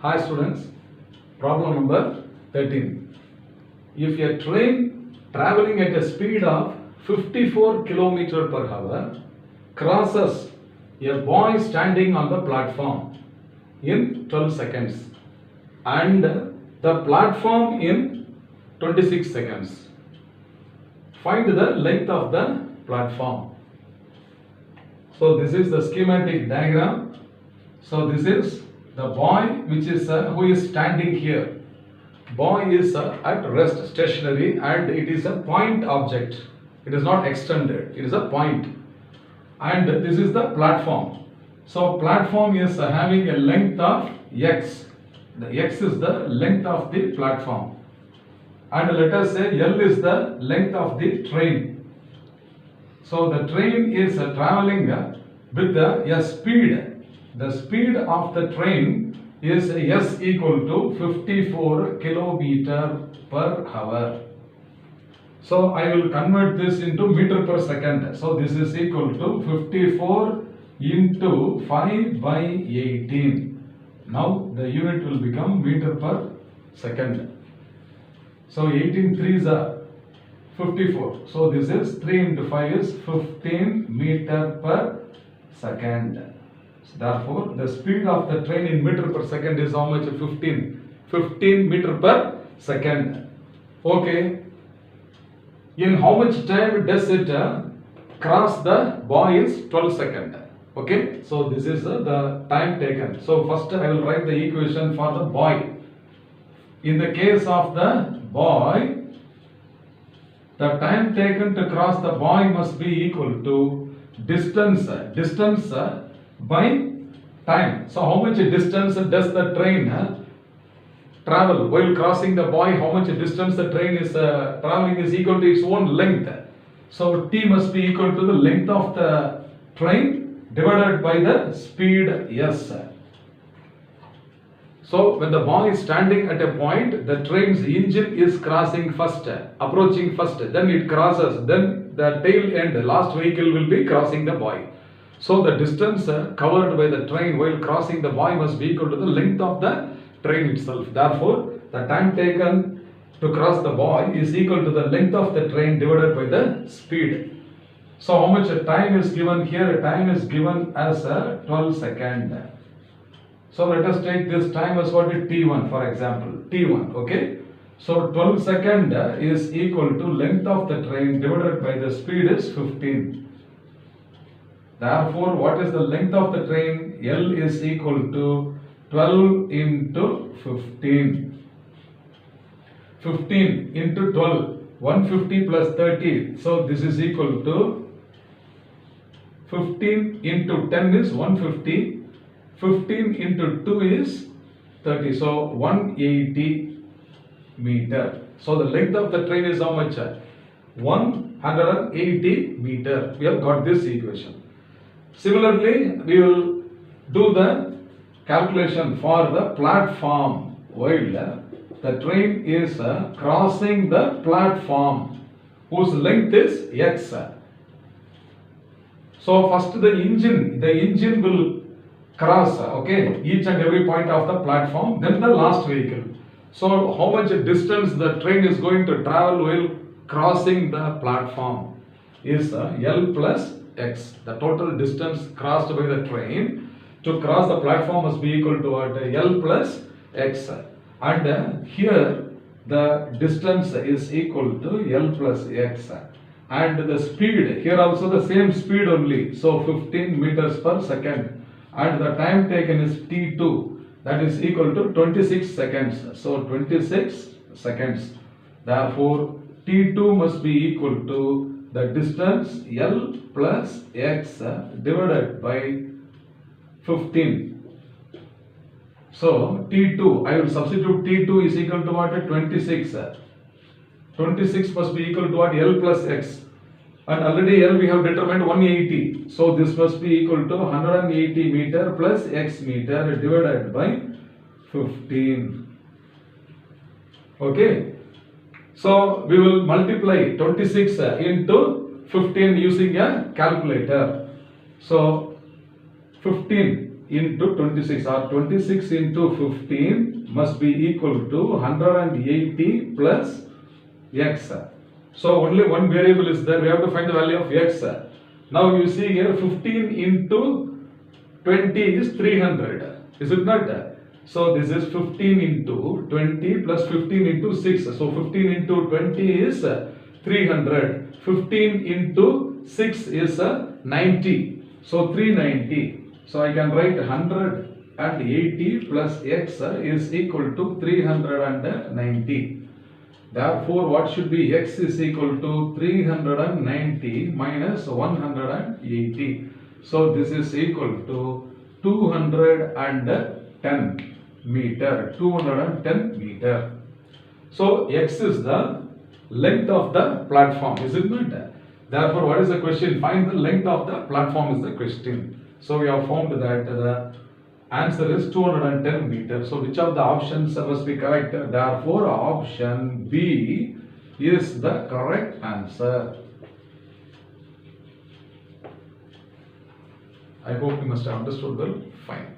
Hi students, problem number 13. If a train traveling at a speed of 54 km per hour crosses a boy standing on the platform in 12 seconds and the platform in 26 seconds, find the length of the platform. So this is the schematic diagram. So this is the boy who is standing here. Boy is at rest, stationary, and it is a point object. It is not extended, it is a point. And this is the platform. So platform is having a length of x. The x is the length of the platform. And let us say L is the length of the train. So the train is traveling with a speed. The speed of the train is s equal to 54 km per hour. So I will convert this into meter per second. So this is equal to 54 into 5 by 18. Now the unit will become meter per second. So 18 3s are 54. So this is 3 into 5 is 15 meter per second. So therefore, the speed of the train in meter per second is how much? 15 meter per second. Okay. In how much time does it cross the boy is 12 seconds. Okay. So this is the time taken. So first I will write the equation for the boy. In the case of the boy, the time taken to cross the boy must be equal to distance by time. So how much distance does the train travel while crossing the boy? How much distance the train is traveling is equal to its own length. So t must be equal to the length of the train divided by the speed s. So when the boy is standing at a point, the train's engine is crossing first, approaching first, then it crosses, then the tail end, the last vehicle will be crossing the boy. So the distance covered by the train while crossing the boy must be equal to the length of the train itself. Therefore, the time taken to cross the boy is equal to the length of the train divided by the speed. So how much time is given here? Time is given as 12 seconds. So let us take this time as what is t1, for example, t1, okay. So 12 seconds is equal to length of the train divided by the speed is 15. Therefore, what is the length of the train? L is equal to 12 into 15. 15 into 12, 150 plus 30. So this is equal to 15 into 10 is 150. 15 into 2 is 30. So 180 meter. So the length of the train is how much? 180 meter. We have got this equation. Similarly, we will do the calculation for the platform while the train is crossing the platform whose length is x. So first the engine will cross, okay, each and every point of the platform, then the last vehicle. So how much distance the train is going to travel while crossing the platform is L plus x. The total distance crossed by the train to cross the platform must be equal to what? L plus x. And here the distance is equal to L plus x. And the speed, here also the same speed only. So 15 meters per second. And the time taken is t2, that is equal to 26 seconds. So 26 seconds. Therefore, t2 must be equal to the distance L plus x divided by 15. So t2, I will substitute t2 is equal to what? 26. 26 must be equal to what? L plus x. And already L we have determined 180. So this must be equal to 180 meter plus x meter divided by 15. Okay. So we will multiply 26 into 15 using a calculator. So 15 into 26 or 26 into 15 must be equal to 180 plus x. So only one variable is there, we have to find the value of x. Now you see here 15 into 20 is 300, is it not? So this is 15 into 20 plus 15 into 6. So 15 into 20 is 300. 15 into 6 is 90. So 390. So I can write 180 plus x is equal to 390. Therefore, what should be x is equal to 390 minus 180. So this is equal to 210 meter. 210 meter. So x is the length of the platform, isn't it? Therefore, what is the question? Find the length of the platform is the question. So we have found that the answer is 210 meters. So which of the options must be correct? Therefore, option B is the correct answer. I hope you must have understood well. Fine.